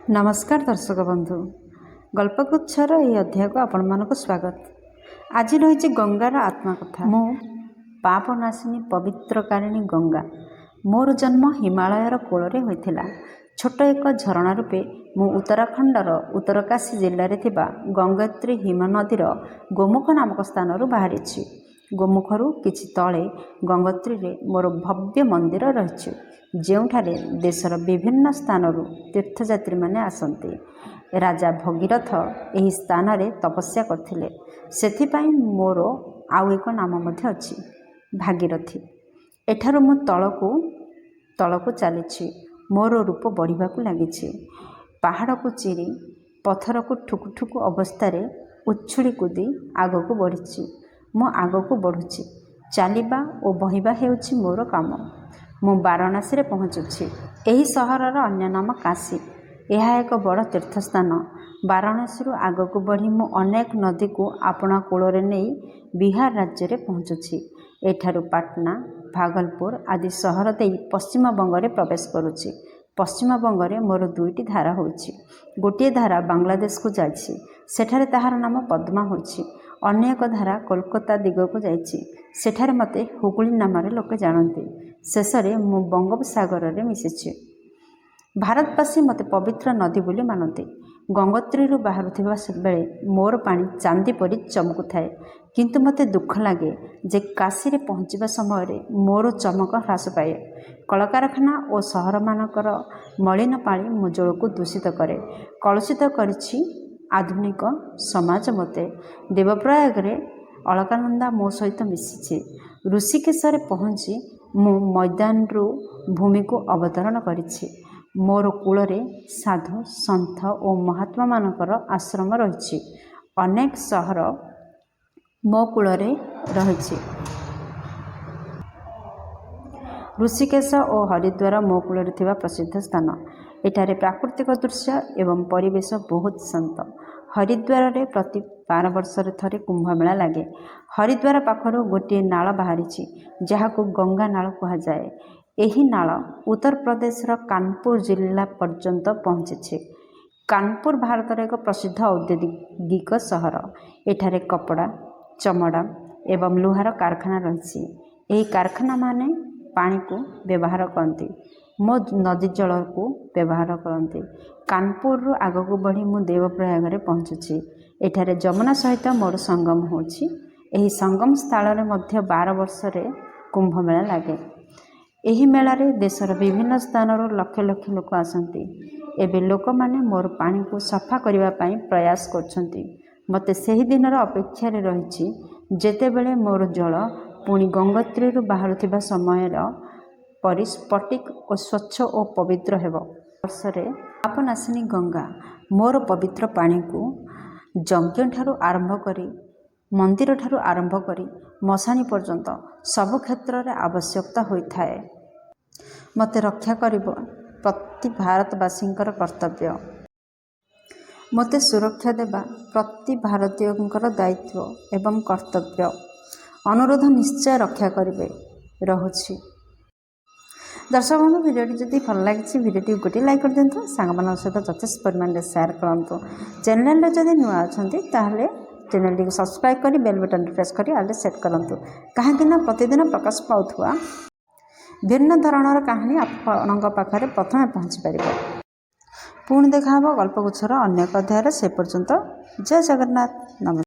नमस्कार दर्शक बंधु गल्पगुच्छर यह अध्याय को आपण मानक स्वागत। आज रही गंगार आत्मकथा। मु पापनाशिनी पवित्रकारिणी गंगा। मोर जन्म हिमालयर कोଳରେ होइथिला। छोट एक झरणा रूपे मु उत्तराखंडर उत्तरकाशी जिले में थिबा गंगोत्री हिमनदीर गोमुख नामक स्थान बाहरी। गोमुखरू किछि तले गंगोत्री रे मोर भव्य मंदिर रही, ଯେଉଁଠାରେ देशर विभिन्न स्थानरू तीर्थयात्री माने आसନ୍ତି। राजा भगीरथ एही स्थान रे तपस्या करथिले, सेथिपाई मोर आउ एक नाम मध्य अछि भागीरथी। एठारू मु तळकू चलीछि। मोर रूप बढ़िबाकू लागिछि। पहाड़ को चिरी पत्थर को ठुकु ठुकु अवस्था रे उछुड़ी कूदी आगकू बढ़िछि। मु आगकू बढ़ुछि। चलिबा ओ बहिबा हेउछि मोर काम। मु वाराणसी रे पहुँचुछि। एही सहरर अन्य नाम काशी। यह एक बड़ तीर्थस्थान। वाराणसी आगकू बढ़ी मु अनेक नदी को आपणा कूଳରେ नहीं बिहार राज्य रे पहुँचुछि। एठारू पाटना भागलपुर आदि सहर दे पश्चिम बंग रे प्रवेश करुछि। पश्चिम बंग रे मोर दुईटी धारा होछि। गोटे धारा बांग्लादेश को जाछि, सेठारे ताहार नाम पद्मा होछि। अन्य एक धारा कोलकाता दिग को जाइछि, सेठारे मते हुगुली नाम रे लोके जानନ୍ତି। शेषरे मु बंगोपसागर रे मिशिछि। भारतवासी मते पवित्र नदी बोली मानते। गंगोत्री बाहरुथिबा बेले मोर पानी चांदी परी चमकु थाए, किंतु मते दुख लगे जे काशी रे पहुँचवा समय रे मोर चमक ह्रास पाए। कलकारखाना और सहर मानकर मलिन पानी मो जल को दूषित करे, कलुषित करिछि आधुनिक समाज। मते देवप्रयाग रे अलकानंदा मो सहित मिशिछि। ऋषिकेश रे पहुँची मु मैदान रु भूमि को अवतरण करिछि। मोर कूଳରେ साधु सन्थ और महात्मा मानकर आश्रम रही। अनेक सहर मो कूଳରେ रही। ऋषिकेश और हरिद्वार मो कूଳରେ थिबा प्रसिद्ध स्थान। एठारे प्राकृतिक दृश्य एवं परिवेश बहुत शांत। हरिद्वार रे प्रति 12 वर्ष थरे कुंभ मेला लगे। हरिद्वार पाखर गोटे नाल बाहरी, जहां गंगा नाल कहा जाए। एही नाल उत्तर प्रदेश कानपुर जिला पर्यंत पहुँची। कानपुर भारत एक प्रसिद्ध औद्योगिक सहर। एठारे कपड़ा चमड़ा एवं लुहार कारखाना रही। यही कारखाना माने पानी को व्यवहार करती, मो नदी जल को व्यवहार करती। कानपुर आगक बढ़ी मु देवप्रयाग रे पहुँचुछि। एठारे जमुना सहित मोर संगम होछि। एही संगम स्थल रे मध्य 12 वर्ष रे कुंभ मेला लगे। एही मेला रे देशर विभिन्न स्थानर लक्ष लक्ष लोक आसନ୍ତି। एबे लोक माने मोर पानी को सफा करबा पई प्रयास करछंती। मते सही दिनर अपेक्षा रे रहिछि, जेतेबेले मोर जल पुणी गंगोत्री बाहरुथिबा समयर परि स्फटिक और स्वच्छ और पवित्र हेब। वर्षरे पापनाशिनी गंगा मोर पवित्र पानी को यज्ञ ठारू आरंभ करी मंदिर ठारू आरंभ करी मशानी पर्यंत सबु क्षेत्र रे आवश्यकता होइथाए। मते रक्षा करिब प्रति भारतवासींकर कर्तव्य। मते सुरक्षा देबा प्रति भारतीयंकर दायित्व एवं कर्तव्य। अनुरोध निश्चय रक्षा करिवे। रहुछि। दर्शक बंधु भिडियोटी जदि भल लगी भिडियोटी गोटे लाइक कर दिंतु। सांग सहित यथेष परिमाण में शेयर करंतु। चैनल जदि नुआ अछंती ताहले चैनल टी सब्सक्राइब करी बेल बटन प्रेस करी आले सेट करंतु, कहीं प्रतिदिन प्रकाश पाउथुआ भिन्न धरणर कहानी आपणक पाखरे प्रथमे पहुँची पारिबो। पुणी देखा गल्पगुच्छर अन्य एक अध्याय। से पर्यंत जय जगन्नाथ। नमस्कार।